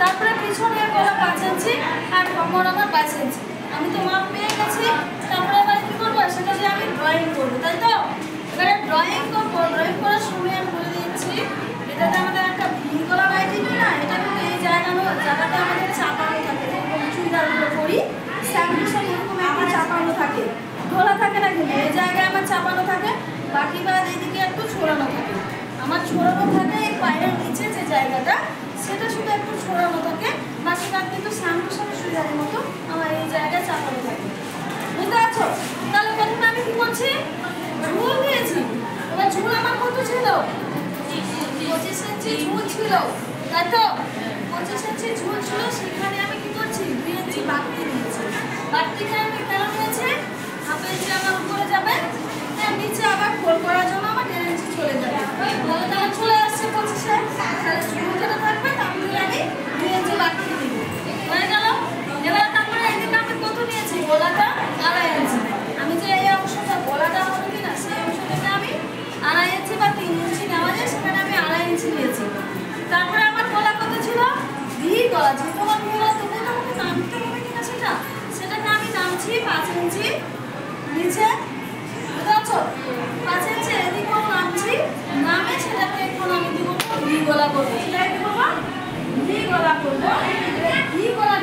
তারপরে পিছনে গলা 5 ইঞ্চি আর কোমর আমার 22 ইঞ্চি। আমি তো মাপ পেয়ে গেছি। তারপরে এবার কি করবো, সেটা যে আমি ড্রয়িং করবো, তাই তো? এবারে ড্রয়িং করবো। ড্রয়িং করার সময় আমি বলে দিচ্ছি, এটাতে আমাদের একটা ভি গলা রাইটিং না, এটা কিন্তু এই জায়গাটা আমাদের চাপানো থাকে। যেরকম চুড়িদারগুলো করি স্যান্ডেলের সঙ্গে এরকম একটু চাপানো থাকে, খোলা থাকে না, কিন্তু এই জায়গায় আমার চাপানো থাকে। বাকি বাদ এইদিকে একটু ছড়ানো থাকে। আমার ছড়ানো থাকে এই পায়ের নিচে যে জায়গাটা, সেটা শুধু একটু ছড়ানো থাকে। বাকি বাদ কিন্তু স্যান্ডেলের সঙ্গে চুড়িদারের মতো আমার এই জায়গায় চাপানো থাকে। বুঝতে পারছো? তাহলে প্রথমে আমি কি করছি, ঝুল দিয়েছি। এবার ঝুল আমার কত ছিল? 25 ইঞ্চি ঝুল ছিল, তাই তো? 25 ইঞ্চি ঝুল ছিল, সেখানে আমি কি করছি, 2 ইঞ্চি বাড়তি দিয়েছি। বাড়তিটা আমি কেন নিয়েছি? হাফ ইঞ্চি আমার উপরে যাবে, নিচে আবার ফোল করার জন্য আমার 1.5 ইঞ্চি চলে যাবে। তাহলে চলে আসছে 25-এ। তাহলে ঝুল যেটা থাকবে তার মধ্যে আমি 2 ইঞ্চি বাড়তি দিব। হয়ে গেল? এবার তারপরে এদিকে আমি কত নিয়েছি, গলাটা 2.5 ইঞ্চি। আমি যে এই অংশটা গলাটা হবে কিনা, সেই অংশটাকে আমি 2.5 ইঞ্চি বা 3 ইঞ্চি নেওয়া যায়, সেখানে আমি 2.5 ইঞ্চি নিয়েছি। তারপরে আমার গলা কত ছিল? ভি গলা। যেহেতু আমার ভি গলা, তবুও তো আমাকে নামতে হবে কিনা সেটাকে আমি নামছি 5 ইঞ্চি নিচে। বুঝতে পারছো? 5 ইঞ্চি এদিকেও নামছি, নামে সেটাকে এখন আমি দিব ভি গলা করবো। সেটাই কি করবো? ভি গলা করবো। ভি গলা